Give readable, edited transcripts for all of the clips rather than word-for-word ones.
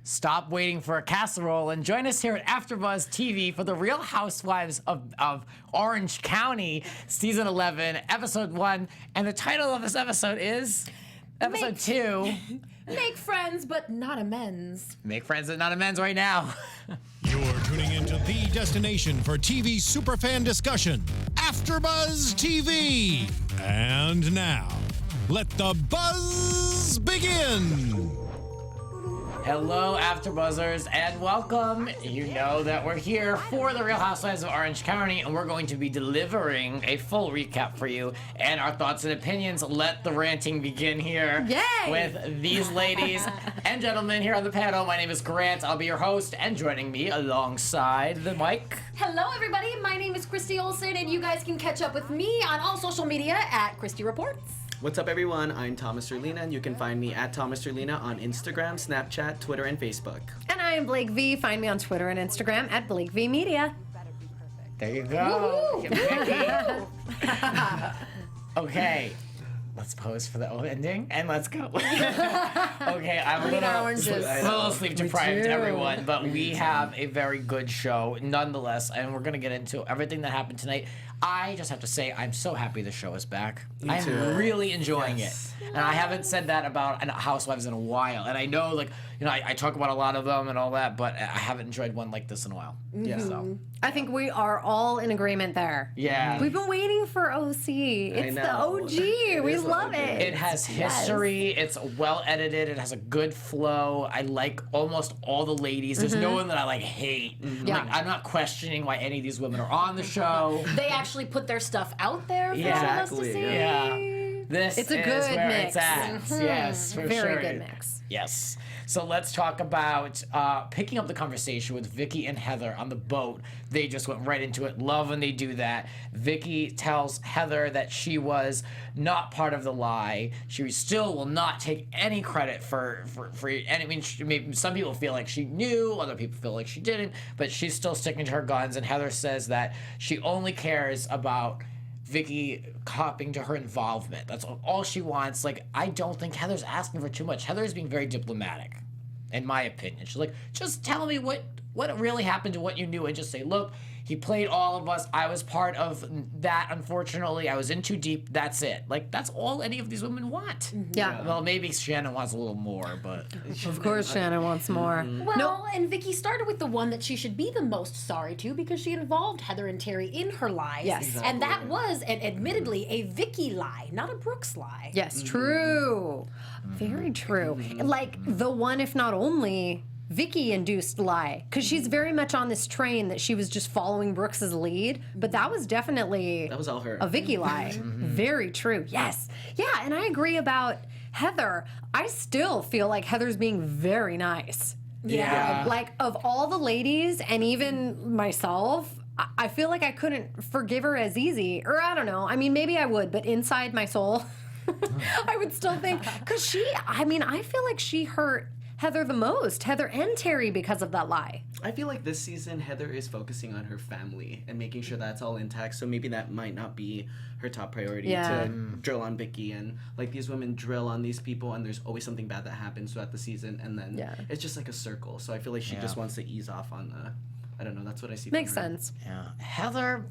Stop waiting for a casserole and join us here at AFTERBUZZ TV for the Real Housewives of Orange County, Season 11, Episode 1. And the title of this episode is Episode 2. Make friends, but not amends. Make friends, but not amends right now. You're tuning into the destination for TV superfan discussion, AFTERBUZZ TV. And now, let the buzz begin. Hello, AfterBuzzers, and welcome. You know that we're here for the Real Housewives of Orange County, and we're going to be delivering a full recap for you and our thoughts and opinions. Let the ranting begin here. Yay! With these ladies and gentlemen here on the panel. My name is Grant. I'll be your host, and joining me alongside the mic. Hello, everybody. My name is Christy Olsen, and you guys can catch up with me on all social media at Christy Reports. What's up, everyone? I'm Orlina, and you can find me at Orlina on Instagram, Snapchat, Twitter, and Facebook. And I am Blake V. Find me on Twitter and Instagram at Blake V Media. There you go. Okay. Let's pose for the ending and let's go. Okay, I'm a little sleep deprived, everyone, but we have a very good show nonetheless, and we're going to get into everything that happened tonight. I just have to say, I'm so happy the show is back. I'm really enjoying it. And I haven't said that about Housewives in a while. And I know, like, you know, I talk about a lot of them and all that, but I haven't enjoyed one like this in a while. Yeah. So. I think we are all in agreement there. Yeah. We've been waiting for OC. It's the OG. We love it. It has history. It's well edited. It has a good flow. I like almost all the ladies. There's no one that I like hate. Yeah. Like, I'm not questioning why any of these women are on the show. They actually put their stuff out there for all of us to see. Yeah. This It's a is good where mix. it's at. Yes, for Very sure. good mix. Yes. So let's talk about picking up the conversation with Vicki and Heather on the boat. They just went right into it. Love when they do that. Vicki tells Heather that she was not part of the lie. She still will not take any credit for and I mean, maybe some people feel like she knew, other people feel like she didn't, but she's still sticking to her guns. And Heather says that she only cares about Vicki copping to her involvement. That's all she wants. Like, I don't think Heather's asking for too much. Heather is being very diplomatic, in my opinion. She's like, just tell me what really happened to what you knew, and just say, look, he played all of us. I was part of that, unfortunately. I was in too deep. That's it. Like, that's all any of these women want. Yeah. Well, maybe Shannon wants a little more, but... Of course Shannon wants more. Well, and Vicki started with the one that she should be the most sorry to because she involved Heather and Terry in her lies. Yes. Exactly. And that was, and admittedly, a Vicki lie, not a Brooks lie. Yes, true. Very true. Like the one, if not only, Vicki-induced lie. Because she's very much on this train that she was just following Brooks's lead. But that was definitely... That was all her. A Vicki lie. Very true. Yes. Yeah, and I agree about Heather. I still feel like Heather's being very nice. Yeah. Like, of all the ladies, and even myself, I feel like I couldn't forgive her as easy. Or I don't know. I mean, maybe I would, but inside my soul, I would still think, because I feel like she hurt Heather the most, Heather and Terry, because of that lie. I feel like this season, Heather is focusing on her family and making sure that's all intact, so maybe that might not be her top priority to drill on Vicki. And, like, these women drill on these people, and there's always something bad that happens throughout the season, and then it's just like a circle. So I feel like she just wants to ease off on the... I don't know, that's what I see. Makes from her. sense. Yeah. Heather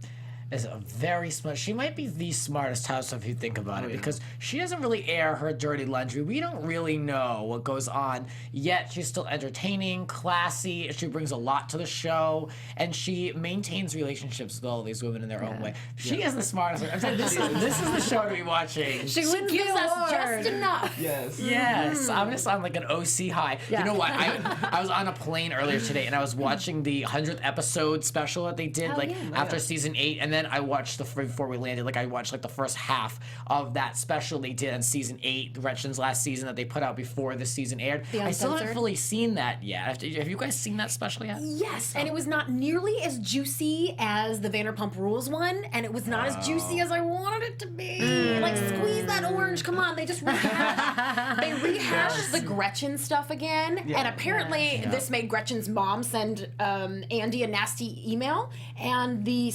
is a very smart... She might be the smartest housewife if you think about it, because she doesn't really air her dirty laundry. We don't really know what goes on, yet she's still entertaining, classy. She brings a lot to the show, and she maintains relationships with all these women in their own way. She is the smartest. I'm saying, this is the show to be watching. She wins Gives the us award. just enough. Yes. Yes, I'm just on like an OC high. Yeah. You know what? I was on a plane earlier today, and I was watching the 100th episode special that they did, after season 8, and then I watched before we landed. Like, I watched like the first half of that special they did on season 8, Gretchen's last season that they put out before the season aired. I still haven't fully seen that yet. Have you guys seen that special yet? Yes, and it was not nearly as juicy as the Vanderpump Rules one, and it was not as juicy as I wanted it to be. Like, squeeze that orange. Come on, they just rehashed the Gretchen stuff again, and apparently this made Gretchen's mom send Andy a nasty email, and the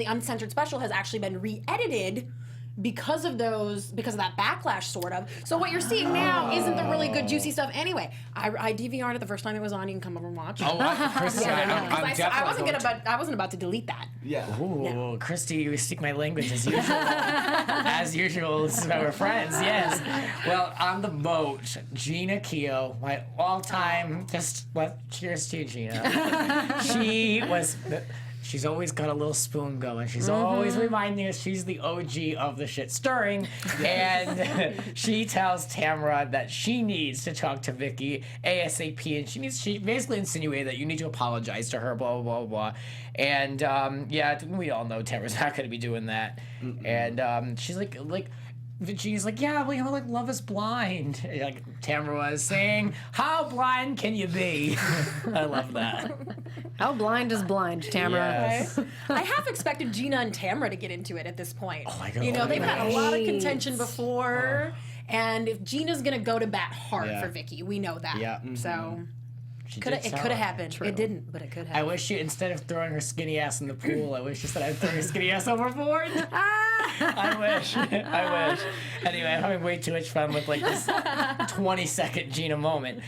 uncensored special has actually been re-edited because of that backlash, sort of. So what you're seeing now isn't the really good, juicy stuff anyway. I DVR'd it the first time it was on. You can come over and watch. Oh, Christy, I wasn't about to delete that. Yeah. Ooh, Christy, you speak my language as usual. As usual, we're friends, yes. Well, on the boat, Gina Keogh, my all-time, cheers to you, Gina. She's always got a little spoon going. She's always reminding us she's the OG of the shit stirring. And she tells Tamara that she needs to talk to Vicki ASAP. And she basically insinuated that you need to apologize to her, blah, blah, blah, blah. And we all know Tamara's not going to be doing that. And she's like, Gina's like, yeah, well, like Love is Blind. Like Tamara was saying, how blind can you be? I love that. How blind is blind, Tamara? Yes. Right? I half expected Gina and Tamara to get into it at this point. Oh my God. They've had a lot of contention before. And if Gina's going to go to bat hard for Vicki, we know that. Yeah. So... It could have happened. True. It didn't, but it could have. I wish you, instead of throwing her skinny ass in the pool, I wish you said I'd throw her skinny ass overboard. I wish. Anyway, I'm having way too much fun with like this 20-second Gina moment.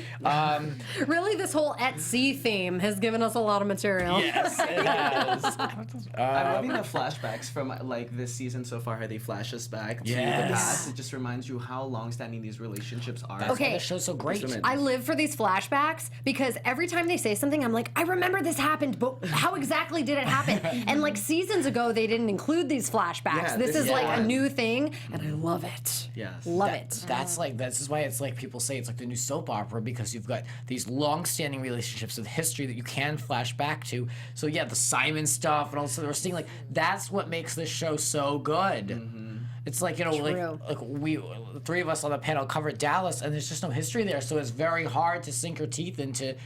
Really, this whole at sea theme has given us a lot of material. Yes, it has. I'm loving the flashbacks from like this season so far. How they flash us back to the past. It just reminds you how long-standing these relationships are. That's why the show's so great. I live for these flashbacks because every time they say something, I'm like, I remember this happened, but how exactly did it happen? And like seasons ago, they didn't include these flashbacks. Yeah, this is like a one. new thing, and I love it. Yes. Love it. This is why it's like people say it's like the new soap opera, because you've got these long-standing relationships with history that you can flash back to. So yeah, the Simon stuff, and also we're seeing like that's what makes this show so good. It's like, like we, the three of us on the panel covered Dallas, and there's just no history there, so it's very hard to sink your teeth into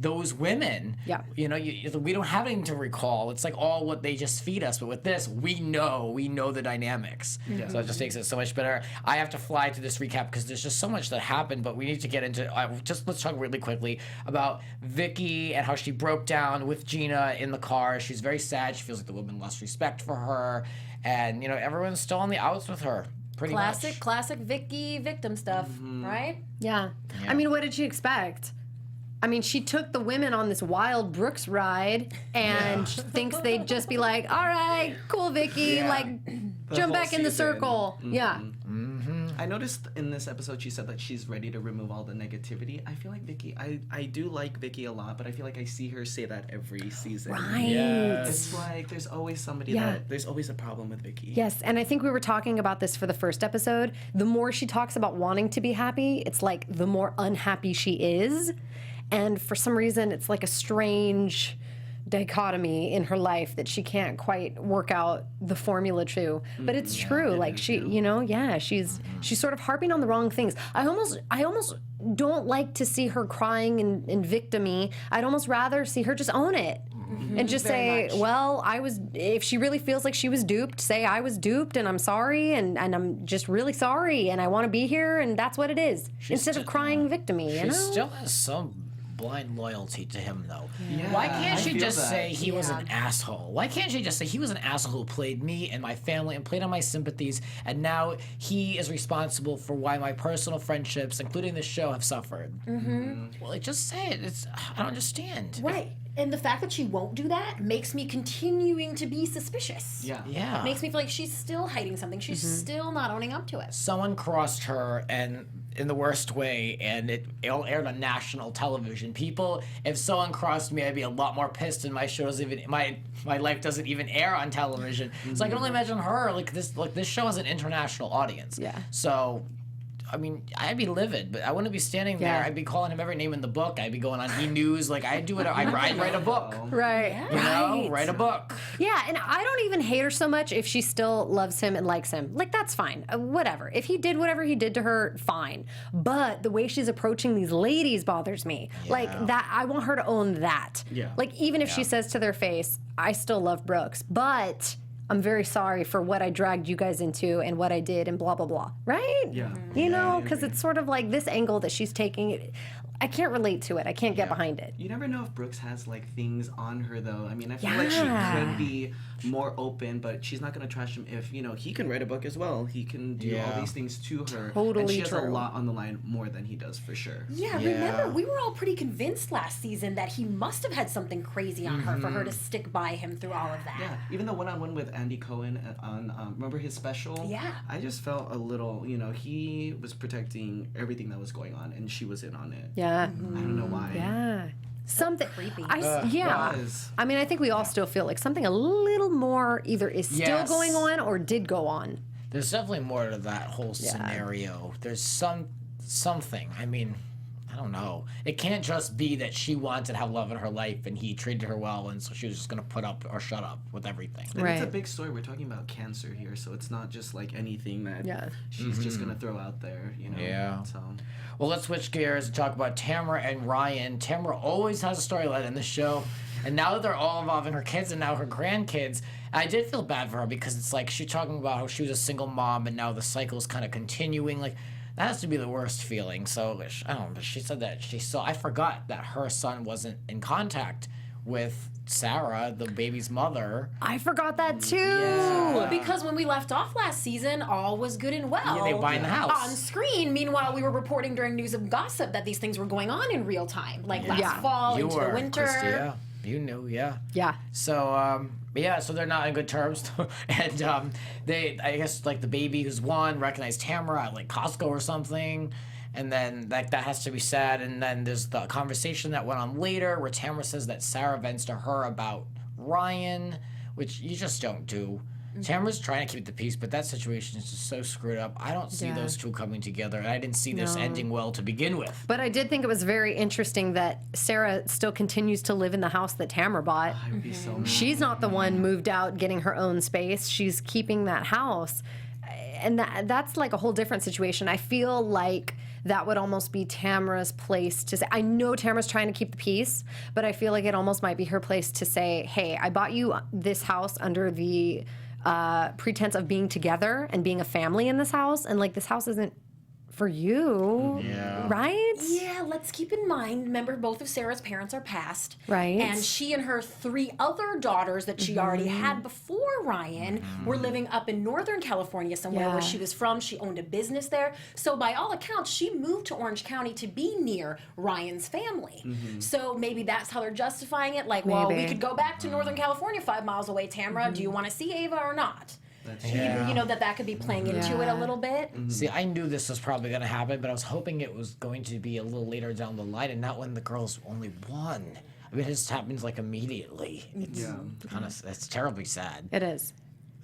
those women. Yeah. We don't have anything to recall. It's like all what they just feed us. But with this, we know the dynamics. So it just makes it so much better. I have to fly to this recap because there's just so much that happened, but we need to get into, let's talk really quickly about Vicki and how she broke down with Gina in the car. She's very sad. She feels like the woman lost respect for her. And, everyone's still on the outs with her. Pretty much. Classic Vicki victim stuff, right? Yeah. I mean, what did she expect? I mean, she took the women on this wild Brooks ride and thinks they'd just be like, all right, cool, Vicki, jump back in the circle. Yeah. I noticed in this episode she said that she's ready to remove all the negativity. I feel like Vicki, I do like Vicki a lot, but I feel like I see her say that every season. Right. Yes. It's like there's always somebody there's always a problem with Vicki. Yes, and I think we were talking about this for the first episode. The more she talks about wanting to be happy, it's like the more unhappy she is. And for some reason, it's like a strange dichotomy in her life that she can't quite work out the formula to. But it's true. Like she, she's sort of harping on the wrong things. I almost don't like to see her crying and victim-y. I'd almost rather see her just own it. And just say, well, if she really feels like she was duped, say I was duped and I'm sorry and I'm just really sorry and I want to be here and that's what it is. Instead of crying victim-y, She still has some blind loyalty to him, though. Yeah, Why can't she just that. say he was an asshole? Why can't she just say he was an asshole who played me and my family and played on my sympathies, and now he is responsible for why my personal friendships, including this show, have suffered? Well, just say it. I don't understand. Right. And the fact that she won't do that makes me continuing to be suspicious. Yeah. Makes me feel like she's still hiding something. She's still not owning up to it. Someone crossed her, and in the worst way, and it all aired on national television. People, if someone crossed me, I'd be a lot more pissed, and my show doesn't even my life doesn't even air on television. So I can only imagine her this show has an international audience. Yeah. So I mean, I'd be livid, but I wouldn't be standing there. Yeah. I'd be calling him every name in the book. I'd be going on E-News. Like, I'd do it. I'd write a book. Right. You know? Write a book. Yeah, and I don't even hate her so much if she still loves him and likes him. Like, that's fine. Whatever. If he did whatever he did to her, fine. But the way she's approaching these ladies bothers me. Yeah. Like, that, I want her to own that. Yeah. Like, even if she says to their face, I still love Brooks, but I'm very sorry for what I dragged you guys into and what I did and blah, blah, blah. Right? Yeah. You know, I because agree. it's sort of like this angle that she's taking. I can't relate to it. I can't get behind it. You never know if Brooks has like things on her though. I mean, I feel like she could be more open, but she's not gonna trash him if, you know, he can write a book as well. He can do all these things to her. Totally and she has a true. lot on the line more than he does for sure. Yeah, remember, we were all pretty convinced last season that he must have had something crazy on her for her to stick by him through all of that. Yeah, even the one-on-one with Andy Cohen on, remember his special? Yeah. I just felt a little, you know, he was protecting everything that was going on, and she was in on it. Yeah. I don't know why. Yeah. Something creepy. Yeah. Was. I mean, I think we all still feel like something a little more either is still Yes. going on or did go on. There's definitely more to that whole scenario. There's something. I mean, I don't know. It can't just be that she wanted to have love in her life and he treated her well, and so she was just gonna put up or shut up with everything. And Right. it's a big story. We're talking about cancer here, so it's not just like anything that she's just gonna throw out there, you know. Yeah. So Well, let's switch gears and talk about Tamara and Ryan. Tamara always has a storyline in the show, and now that they're all involving her kids and now her grandkids, I did feel bad for her because it's like she's talking about how she was a single mom and now the cycle is kind of continuing. Like, that has to be the worst feeling. So, I don't know, but she said that she saw, I forgot that her son wasn't in contact with Sarah, the baby's mother. I forgot that too. Well, because when we left off last season, all was good and well. Yeah, they were buying the house. On screen, meanwhile, we were reporting during News of Gossip that these things were going on in real time, like last fall You into were, the winter. Christy, yeah. You knew, yeah. Yeah. So, so they're not in good terms. And they, I guess, like the baby who's one recognized Tamara at like Costco or something. And then like that has to be said. And then there's the conversation that went on later where Tamara says that Sarah vents to her about Ryan, which you just don't do. Tamara's trying to keep the peace, but that situation is just so screwed up. I don't see those two coming together, and I didn't see this ending well to begin with. But I did think it was very interesting that Sarah still continues to live in the house that Tamara bought. I would be so mad. She's not the one moved out getting her own space. She's keeping that house. And that's like a whole different situation. I feel like that would almost be Tamara's place to say, I know Tamara's trying to keep the peace, but I feel like it almost might be her place to say, hey, I bought you this house under the pretense of being together and being a family in this house, and like this house isn't for you, right? Yeah, let's keep in mind, remember, both of Sarah's parents are passed. Right. And she and her 3 other daughters that she already had before Ryan were living up in Northern California somewhere where she was from. She owned a business there. So by all accounts, she moved to Orange County to be near Ryan's family. So maybe that's how they're justifying it. Like, well, we Maybe. could go back to Northern California 5 miles away, Tamara. Do you want to see Ava or not? You know, that could be playing into it a little bit. See, I knew this was probably going to happen, but I was hoping it was going to be a little later down the line and not when the girl's only one. I mean, it just happens like immediately. It's kind of, it's terribly sad. It is.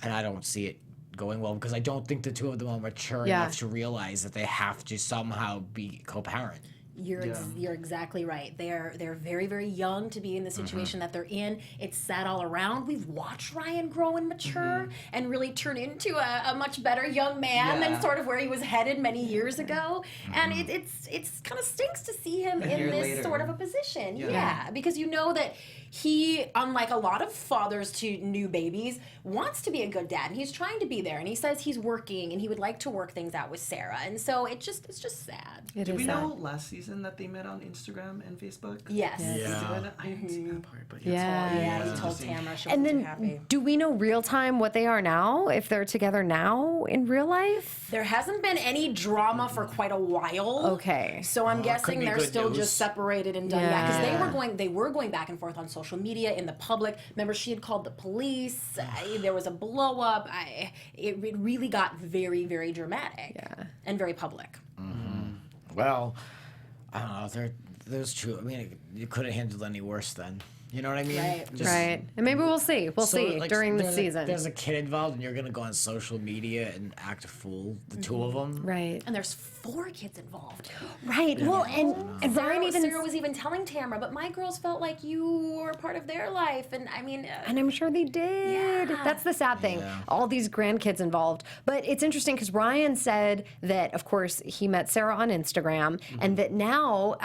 And I don't see it going well because I don't think the two of them are mature Yeah. enough to realize that they have to somehow be co-parent. You're exactly right. They're very, very young to be in the situation that they're in. It's sad all around. We've watched Ryan grow and mature and really turn into a much better young man than sort of where he was headed many years ago. And it's kind of stinks to see him in year this later. sort of a position. Yeah, because you know that he, unlike a lot of fathers to new babies, wants to be a good dad, and he's trying to be there. And he says he's working, and he would like to work things out with Sarah. And so it's just sad. It Did is we sad. know last season that they met on Instagram and Facebook? Yes. Yeah. I didn't see that part, but Yeah. Yeah, he it's told interesting. Tamara she And wasn't then, too happy. do we know real time what they are now? If they're together now in real life? There hasn't been any drama for quite a while. Okay. So I'm guessing could be they're good still news. just separated and done. Yeah, because Yeah. they were going back and forth on social media in the public. Remember, she had called the police. There was a blow up. It really got very, very dramatic and very public. Well, I don't know. Those two, I mean, you could have handled any worse then. You know what I mean? Right. Right. And maybe we'll see. We'll So, see like, during the there's season. There's a kid involved, and you're gonna go on social media and act a fool. The two of them. Right. And there's 4 kids involved. Right. Well, and Ryan even Sarah was even telling Tamara, but my girls felt like you were part of their life. And I mean, and I'm sure they did. Yeah. That's the sad thing. Yeah. All these grandkids involved. But it's interesting because Ryan said that, of course, he met Sarah on Instagram, and that now,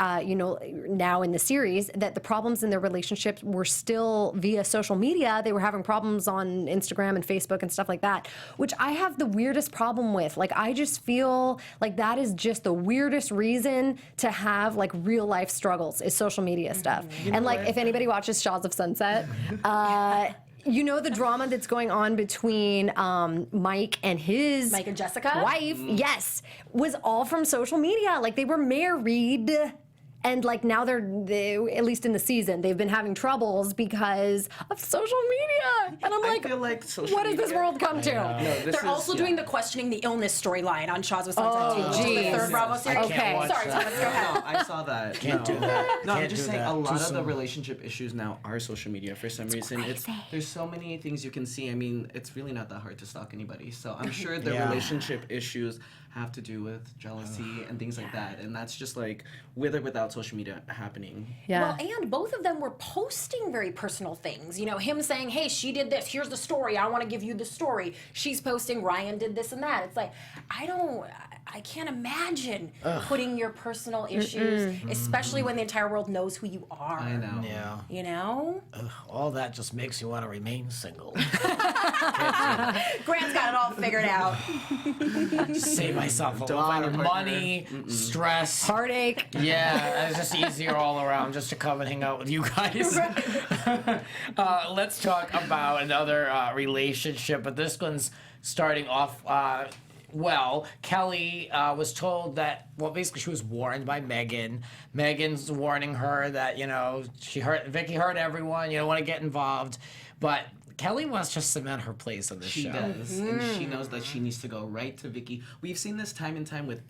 now in the series, that the problems in their relationship relationships were still via social media. They were having problems on Instagram and Facebook and stuff like that, which I have the weirdest problem with. Like, I just feel like that is just the weirdest reason to have like real life struggles is social media stuff. And like, if anybody watches Shaws of Sunset, you know the drama that's going on between Mike and his Mike and Jessica? wife, yes, was all from social media. Like, they were married. And like now they at least in the season, they've been having troubles because of social media. And I'm like, I feel like social what has this media- world come to? No, this They're also doing the questioning the illness storyline on Shaws of Sunset too, which is the geez. third Bravo series. I can't watch Sorry, that. Thomas, go ahead. No, I saw that. Can't no. do that. No, I'm Can't just do saying that. a Too lot of the soon. relationship issues now are social media for some reason. There's so many things you can see. I mean, it's really not that hard to stalk anybody. So I'm sure the Yeah. relationship issues have to do with jealousy and things like that. And that's just like with or without social media happening. Yeah. Well, and both of them were posting very personal things. You know, him saying, hey, she did this. Here's the story. I want to give you the story. She's posting, Ryan did this and that. It's like, I can't imagine putting your personal issues, especially when the entire world knows who you are. I know. Yeah. You know? All that just makes you want to remain single. Grant's got it all figured out. Save myself a Don't lot find a of partner. money, stress. Heartache. Yeah, it's just easier all around just to come and hang out with you guys. Let's talk about another relationship, but this one's starting off well. Kelly was told that, well, basically she was warned by Megan. Megan's warning her that, you know, Vicki hurt everyone, you don't want to get involved. But Kelly wants to cement her place on this She show. does, and she knows that she needs to go right to Vicki. We've seen this time and time with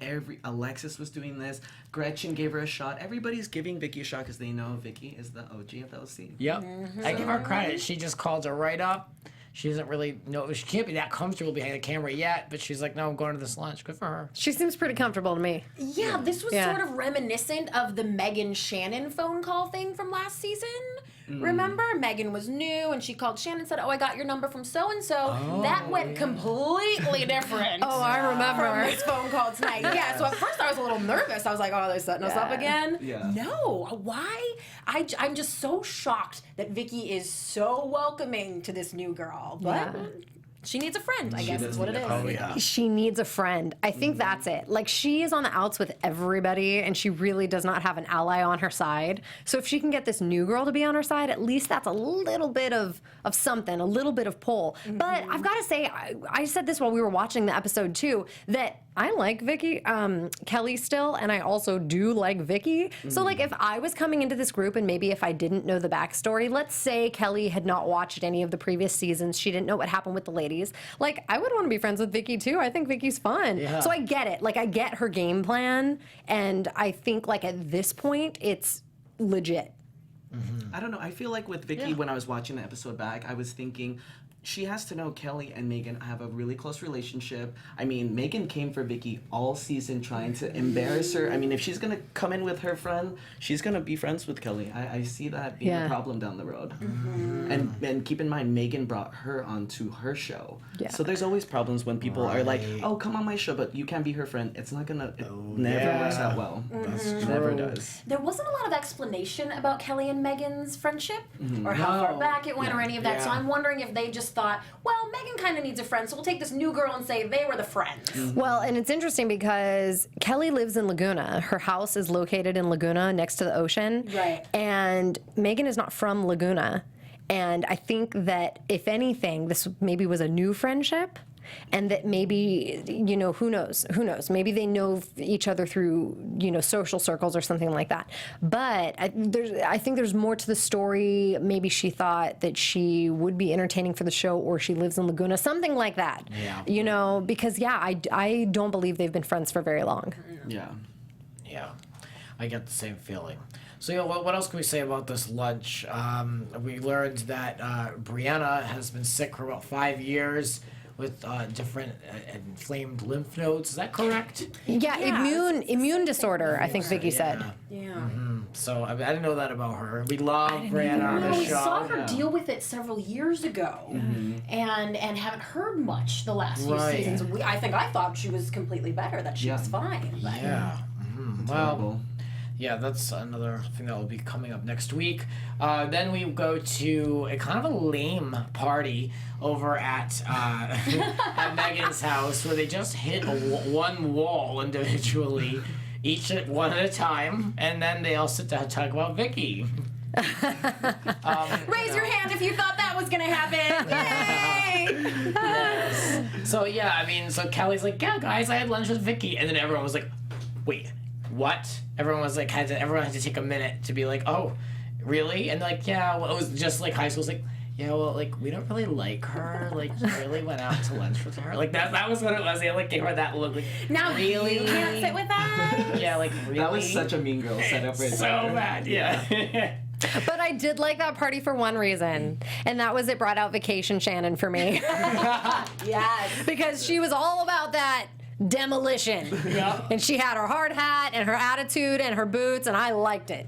Alexis was doing this. Gretchen gave her a shot. Everybody's giving Vicki a shot because they know Vicki is the OG of the OC. Yep. I give her credit. She just called her right up. She doesn't really know. She can't be that comfortable behind the camera yet, but she's like, no, I'm going to this lunch. Good for her. She seems pretty comfortable to me. Yeah, this was Yeah. sort of reminiscent of the Megan Shannon phone call thing from last season. Remember, Megan was new and she called Shannon and said, "Oh, I got your number from so and so." That went completely different. Oh, I remember. From this phone call tonight. Yeah. So at first I was a little nervous. I was like, "Oh, they're setting us up again." Yeah. No. Why? I'm just so shocked that Vicki is so welcoming to this new girl, but. Yeah. She needs a friend, I guess does is what it need is. a friend. Oh, yeah. She needs a friend. I think that's it. Like, she is on the outs with everybody, and she really does not have an ally on her side. So if she can get this new girl to be on her side, at least that's a little bit of something, a little bit of pull. But I've got to say, I said this while we were watching the episode too, that I like Vicki, Kelly still, and I also do like Vicki. So like, if I was coming into this group and maybe if I didn't know the backstory, let's say Kelly had not watched any of the previous seasons, she didn't know what happened with the ladies, like, I would want to be friends with Vicki too. I think Vicki's fun. Yeah. So I get it. Like, I get her game plan, and I think like at this point, it's legit. I don't know. I feel like with Vicki, when I was watching the episode back, I was thinking she has to know Kelly and Megan have a really close relationship. I mean, Megan came for Vicki all season trying to embarrass her. I mean, if she's going to come in with her friend, she's going to be friends with Kelly. I see that being a problem down the road. And keep in mind, Megan brought her onto her show. Yeah. So there's always problems when people are like, oh, come on my show, but you can't be her friend. It's not going to, it never works out well. Never does. There wasn't a lot of explanation about Kelly and Megan's friendship or how far back it went or any of that. So Yeah. I'm wondering if they just thought, well, Megan kind of needs a friend, so we'll take this new girl and say they were the friends. Well, and it's interesting because Kelly lives in Laguna. Her house is located in Laguna next to the ocean. Right. And Megan is not from Laguna. And I think that, if anything, this maybe was a new friendship. And that maybe, you know, who knows? Maybe they know each other through, you know, social circles or something like that. But I think there's more to the story. Maybe she thought that she would be entertaining for the show, or she lives in Laguna, something like that. Yeah. You know, because, yeah, I don't believe they've been friends for very long. Yeah. Yeah, I get the same feeling. So, you know, what else can we say about this lunch? We learned that Brianna has been sick for about 5 years with different inflamed lymph nodes. Is that correct? Yeah, Yeah, immune disorder, I think Vicki said. Yeah. So I didn't know that about her. We love Brianna on No, the we show. saw her deal with it several years ago, and haven't heard much the last few Right. seasons. I thought she was completely better, that she was fine. But Yeah. Well, Terrible. Yeah, that's another thing that will be coming up next week. Then we go to a kind of a lame party over at at Megan's house where they just hit one wall individually, each one at a time, and then they all sit down and talk about Vicki. Raise your hand if you thought that was gonna happen. Yay! Yes. So yeah, I mean, so Kelly's like, yeah, guys, I had lunch with Vicki, and then everyone was like, wait, what? Everyone was like, everyone had to take a minute to be like, oh, really? And like, yeah, well, it was just like high school's like, yeah, well, like, we don't really like her. Like, you really went out to lunch with her. Like, that was what it was. They, like, gave her that look. Like, Now really? you can't sit with us. Yeah, like, really? That was such a Mean Girl setup right So there. bad, yeah. But I did like that party for one reason, and that was it brought out Vacation Shannon for me. Yes. Because she was all about that demolition. Yeah. And she had her hard hat and her attitude and her boots, and I liked it.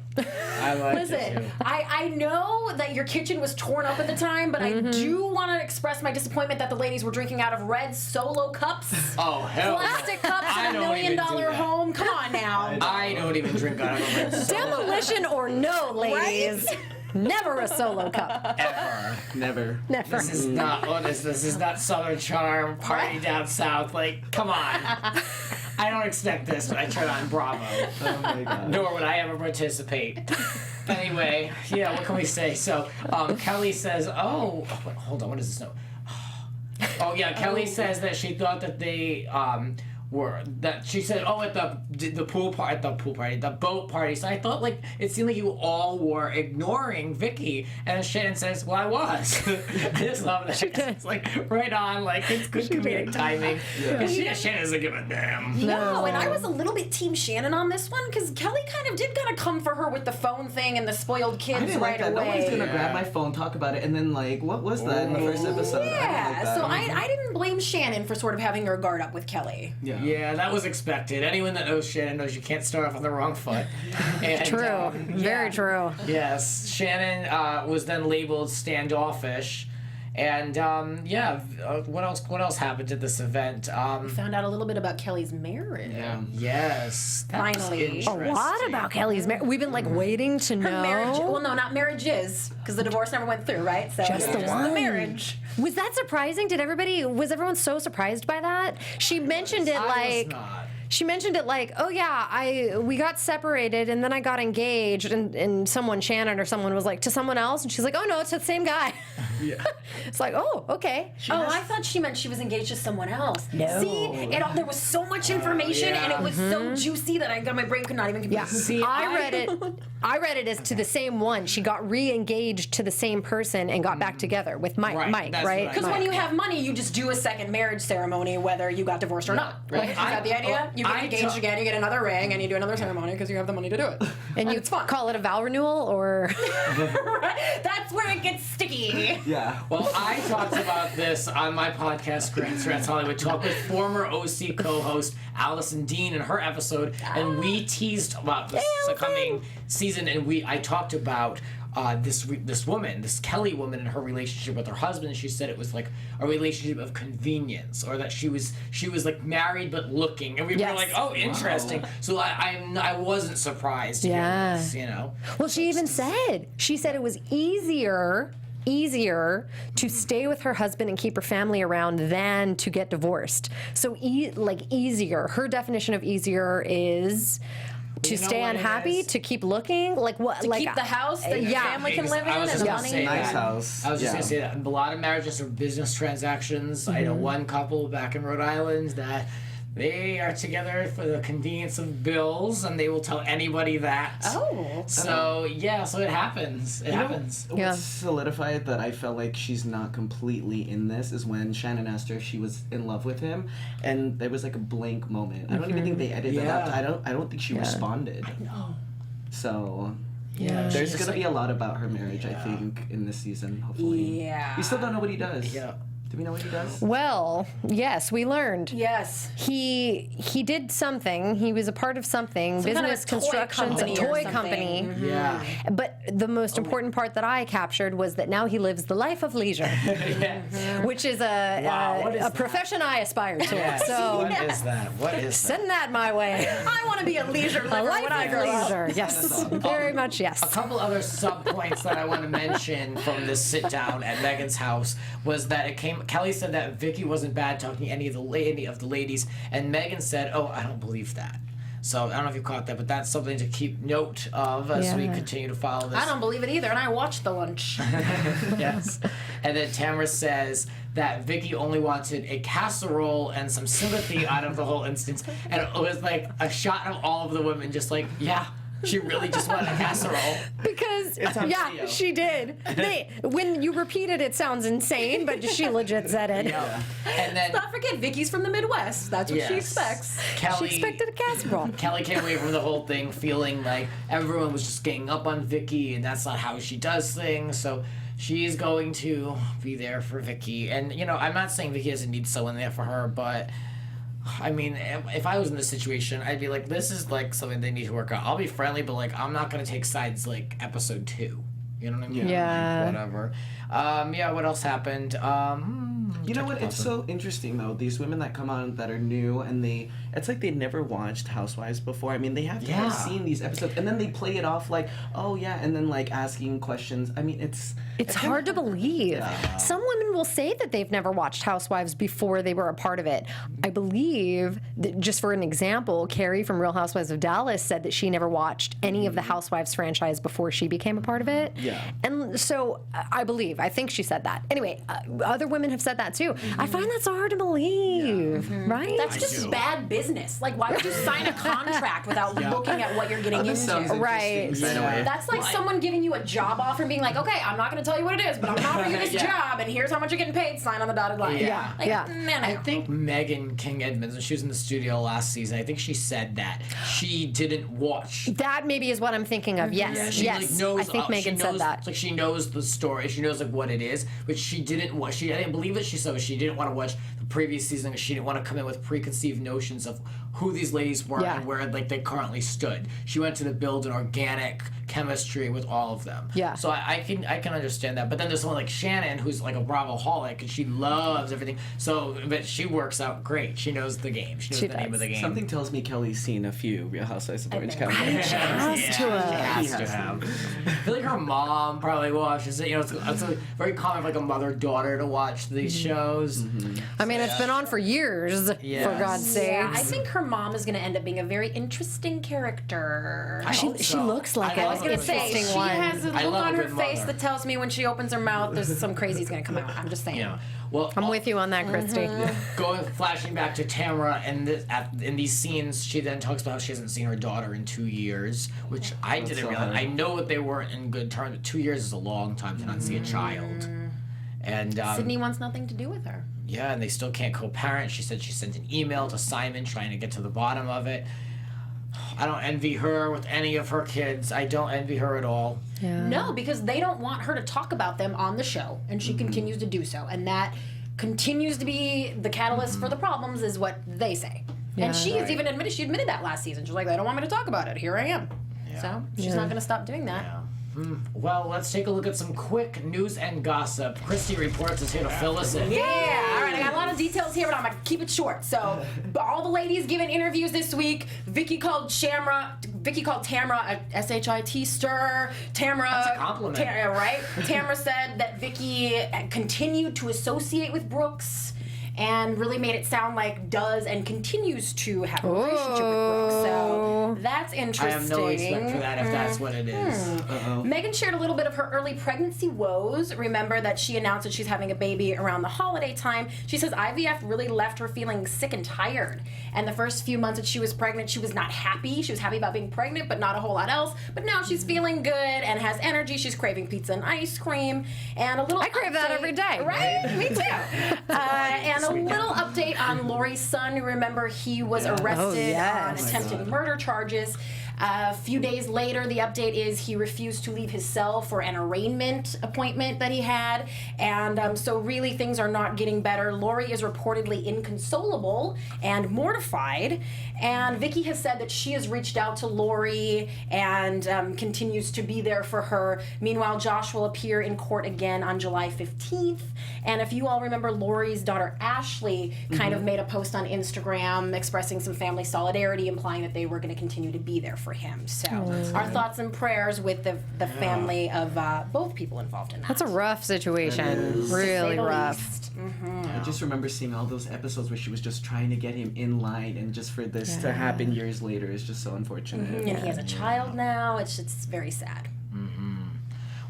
I liked it, Listen, too. I know that your kitchen was torn up at the time, but I do want to express my disappointment that the ladies were drinking out of red Solo cups. Oh, hell no. Plastic cups I in a $1 don't million even do that. home. Come on now. I don't even drink out of a red Solo Demolition or no, ladies. Never a Solo cup. ever. Never. Never. This is not honest. This is not Southern Charm party down south. Like, come on. I don't expect this when I turn on Bravo. Oh my god. Nor would I ever participate. Anyway, yeah, what can we say? So, Kelly says, oh, wait, hold on, what is this note? Oh, yeah, Kelly says that she thought that they, she said, oh, at the boat party. So I thought, like, it seemed like you all were ignoring Vicki. And Shannon says, well, I was. I just love that. It's like, right on, like, it's good comedic timing. Because Shannon doesn't give a damn. No, and I was a little bit Team Shannon on this one because Kelly did come for her with the phone thing and the spoiled kids I didn't right like that. away. Nobody's gonna grab my phone, talk about it, and then like, what was that in the first episode? I didn't like that. So I didn't blame Shannon for sort of having her guard up with Kelly. Yeah. Yeah, that was expected. Anyone that knows Shannon knows you can't start off on the wrong foot. And, True. Very true. Yes, Shannon was then labeled standoffish, and what else happened at this event? Found out a little bit about Kelly's marriage. Yeah. Yes, that was Finally. A A interesting. lot about Kelly's marriage. We've been like waiting to Her know. marriage. Well, no, not marriages, because the divorce never went through, right? So Just the one. the marriage. Was that surprising? Was everyone so surprised by that? She mentioned it I like was not. she mentioned it like, oh yeah, we got separated and then I got engaged and Shannon or someone was like to someone else and she's like, oh no, it's to the same guy. Yeah. It's like, oh, okay. I thought she meant she was engaged to someone else. No. See, there was so much information and it was so juicy that my brain could not even compute. Yeah. See, I read it as to the same one. She got re-engaged to the same person and got back together with Mike, Right, that's right? what I Because when Mike. you have money, you just do a second marriage ceremony, whether you got divorced or not. Right? Is that the idea? You get engaged again, you get another ring, and you do another ceremony because you have the money to do it. And you it's fun. call it a vow renewal or That's where it gets sticky. Yeah. Well, I talked about this on my podcast, Grant Rutter Hollywood Talk, with former OC co-host Allison Dean in her episode, and we teased about this coming season, and I talked about this woman, this Kelly woman, and her relationship with her husband. She said it was like a relationship of convenience, or that she was like married but looking, and we were Yes. like, oh, interesting. Wow. So I wasn't surprised. To Yeah. hear this, you know. Well, she even said it was easier to stay with her husband and keep her family around than to get divorced. So easier. Her definition of easier is to You know stay what it unhappy, is? to keep looking, like what, To keep the house that your family can live in I was and just the gonna money. say Nice that. house. I was just Yeah. gonna say that. A lot of marriages are business transactions. I know one couple back in Rhode Island that they are together for the convenience of bills, and they will tell anybody that. Oh. So yeah, so it happens. It happens. Yeah. What solidified that I felt like she's not completely in this is when Shannon asked her if she was in love with him, and there was like a blank moment. I don't even think they edited that Yeah. out. I don't think she responded. No. So Yeah, there's gonna be a lot about her marriage, I think, in this season. Hopefully. Yeah. We still don't know what he does. Yeah. Do we know what he does? Well, yes, we learned. Yes. He did something. He was a part of something. Some kind of business a toy construction, company a or toy something. company. Yeah. But the most important part that I captured was that now he lives the life of leisure, which is Wow, what is a that? profession I aspire to. Yes. So What is that? What is that? send that my way. I want to be a leisure A lifer life when I of grow up. leisure. Yes, very much yes. A couple other sub points that I want to mention from this sit down at Megan's house was that Kelly said that Vicki wasn't bad talking to any of the ladies, and Megan said, "Oh, I don't believe that." So I don't know if you caught that, but that's something to keep note of as we Yeah. continue to follow this. I don't believe it either, and I watched the lunch. Yes. And then Tamara says that Vicki only wanted a casserole and some sympathy out of the whole instance, and it was like a shot of all of the women just like, yeah. She really just wanted a casserole. Because on yeah, video. she did. When you repeat it, it sounds insane, but she legit said it. Yeah. And then Not forget, Vicki's from the Midwest. That's what she Yes. expects. Kelly, She expected a casserole. Kelly came away from the whole thing feeling like everyone was just getting up on Vicki, and that's not how she does things. So she's going to be there for Vicki. And, you know, I'm not saying Vicki doesn't need someone there for her, but I mean, if I was in this situation, I'd be like, this is like something they need to work out. I'll be friendly, but like, I'm not going to take sides like episode 2. You know what I mean? Yeah. Like, whatever. Yeah, what else happened? You know what? It's so interesting though. These women that come on that are new and it's like they never watched Housewives before. I mean, they have to have Yeah. seen these episodes, and then they play it off like, oh yeah, and then like asking questions. I mean, it's Hard to believe. Yeah. Some women will say that they've never watched Housewives before they were a part of it. I believe, that just for an example, Carrie from Real Housewives of Dallas said that she never watched any of the Housewives franchise before she became a part of it. Yeah. And so I think she said that. Anyway, other women have said that too. I find that so hard to believe, right? That's just bad business. Like, why would you sign a contract without looking at what you're getting this sounds into? Right. interesting, by the way. That's like someone giving you a job offer and being like, okay, I'm not going to tell you what it is, but I'm going to offer you this Yeah. job, and here's how much you're getting paid. Sign on the dotted line. Yeah. Like, Yeah. Man, I think Megan King Edmonds, when she was in the studio last season, I think she said that she didn't watch. That maybe is what I'm thinking of. Yes, She yes. like knows. I think Megan she said knows, that. Like she knows the story. She knows like what it is, but she didn't watch. I didn't believe it. She said she didn't want to watch the previous season because she didn't want to come in with preconceived notions of who these ladies were Yeah. and where like they currently stood. She went to build an organic chemistry with all of them. Yeah. So I can understand that. But then there's someone like Shannon who's like a Bravo-holic and she loves everything. So but she works out great. She knows the game. She knows She the name does. of the game. Something tells me Kelly's seen a few Real Housewives of Orange County. Has to have. She has to have. I feel like her mom probably watches it. You know, it's a very common for like a mother-daughter to watch these shows. I mean, it's been on for years, for Yes. God's sake. Yeah, I think her mom is going to end up being a very interesting character. She looks like I it. was gonna say, She Interesting one. has a I look love on a her good face mother. that tells me when she opens her mouth, there's some crazy's going to come out. I'm just saying. Yeah. Well, I'm with you on that, Christy. flashing back to Tamara, and in these scenes, she then talks about how she hasn't seen her daughter in 2 years, which I didn't so realize. hard. I know that they weren't in good terms, but 2 years is a long time to not see a child. And Sydney wants nothing to do with her. yeah, and they still can't co-parent. She said she sent an email to Simon trying to get to the bottom of it. I don't envy her with any of her kids. I don't envy her at all. No, because they don't want her to talk about them on the show, and she continues to do so. And that continues to be the catalyst for the problems, is what they say. Yeah. And she has even admitted, she admitted that last season. She's like, they don't want me to talk about it. Here I am. So she's not going to stop doing that. Yeah. Well, let's take a look at some quick news and gossip. Christy Reports is here to fill us in. Yeah, all right, I got a lot of details here, but I'm gonna keep it short. So, all the ladies giving interviews this week. Vicki called Tamra a shit stir. Tamra, That's a compliment. right? Tamra said that Vicki continued to associate with Brooks and really made it sound like does and continues to have a relationship with Brooks. So that's I interesting. have no respect for that if that's what it is. Megan shared a little bit of her early pregnancy woes. Remember that she announced that she's having a baby around the holiday time. She says IVF really left her feeling sick and tired. And the first few months that she was pregnant, she was not happy. She was happy about being pregnant, but not a whole lot else. But now she's feeling good and has energy. She's craving pizza and ice cream. And a little I crave that update- every day. Right? Me too. And a little update on Lori's son. Remember, he was arrested Oh, yes. on attempted murder charges. A few days later, the update is he refused to leave his cell for an arraignment appointment that he had. And so really things are not getting better. Lori is reportedly inconsolable and mortified. And Vicki has said that she has reached out to Lori and continues to be there for her. Meanwhile, Josh will appear in court again on July 15th. And if you all remember, Lori's daughter Ashley kind of made a post on Instagram expressing some family solidarity, implying that they were going to continue to be there for him. So our thoughts and prayers with the family of both people involved in that. That's a rough situation. Really rough. I just remember seeing all those episodes where she was just trying to get him in line, and just for this to happen years later is just so unfortunate. And he has a child now. It's very sad.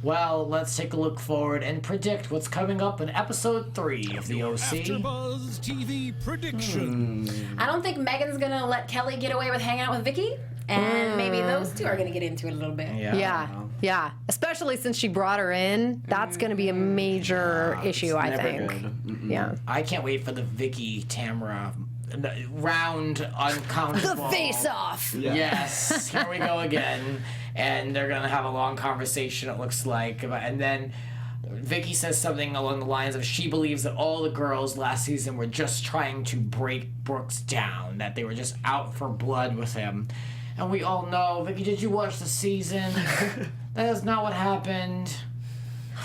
Well, let's take a look forward and predict what's coming up in episode 3 of the OC. AfterBuzz TV prediction. I don't think Megan's going to let Kelly get away with hanging out with Vicki. And maybe those two are going to get into it a little bit. Yeah. Especially since she brought her in. That's going to be a major issue, I think. Yeah. I can't wait for the Vicki Tamara round uncountable. The face-off. Yes, here we go again. And they're going to have a long conversation, it looks like. And then Vicki says something along the lines of she believes that all the girls last season were just trying to break Brooks down, that they were just out for blood with him. And we all know, Vicki, did you watch the season? That is not what happened.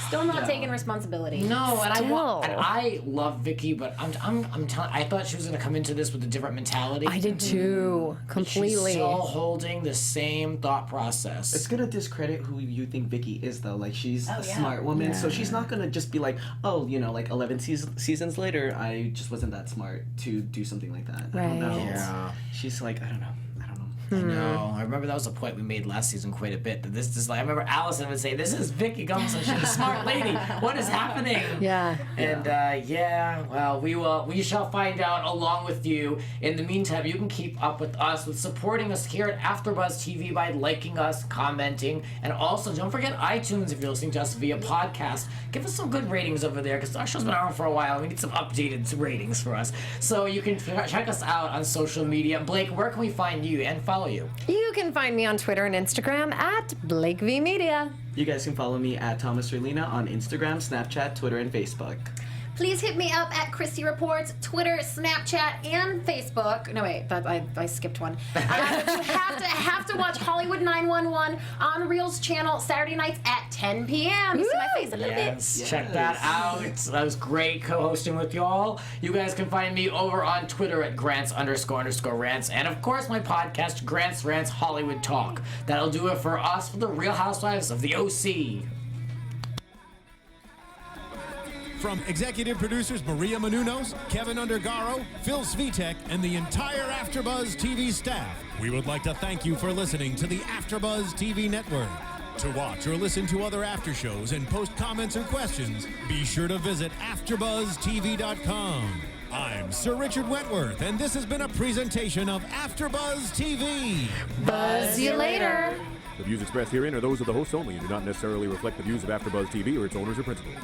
Still not taking responsibility. No, and I love Vicki, but I'm telling. I thought she was going to come into this with a different mentality. I did too, completely. She's still holding the same thought process. It's gonna discredit who you think Vicki is, though. Like, she's a smart woman, so she's not gonna just be like, oh, like 11 seasons later, I just wasn't that smart to do something like that. Right. I don't know. Yeah. She's like, I don't know. I know. I remember that was a point we made last season quite a bit. That this is like, I remember Allison would say, "This is Vicki Gunvalson. She's a smart lady. What is happening?" Yeah. And well, we shall find out along with you. In the meantime, you can keep up with us with supporting us here at AfterBuzz TV by liking us, commenting, and also don't forget iTunes if you're listening to us via podcast. Give us some good ratings over there because our show's been around for a while. We need some updated ratings for us. So you can check us out on social media. Blake, where can we find you and follow you? You can find me on Twitter and Instagram at Blake V Media. You guys can follow me at Thomas Orlina on Instagram, Snapchat, Twitter, and Facebook. Please hit me up at Christy Reports, Twitter, Snapchat, and Facebook. No, wait, I skipped one. You have to watch Hollywood 911 on Reel's channel Saturday nights at 10 p.m. You see my face a little bit. Yes, check that out. That was great co-hosting with y'all. You guys can find me over on Twitter at Grants__Rants. And of course, my podcast, Grants Rants Hollywood Talk. That'll do it for us for the Real Housewives of the OC. From executive producers Maria Menounos, Kevin Undergaro, Phil Svitek, and the entire AfterBuzz TV staff, we would like to thank you for listening to the AfterBuzz TV network. To watch or listen to other after shows and post comments or questions, be sure to visit AfterBuzzTV.com. I'm Sir Richard Wentworth, and this has been a presentation of AfterBuzz TV. Buzz you later. The views expressed herein are those of the hosts only and do not necessarily reflect the views of AfterBuzz TV or its owners or principals.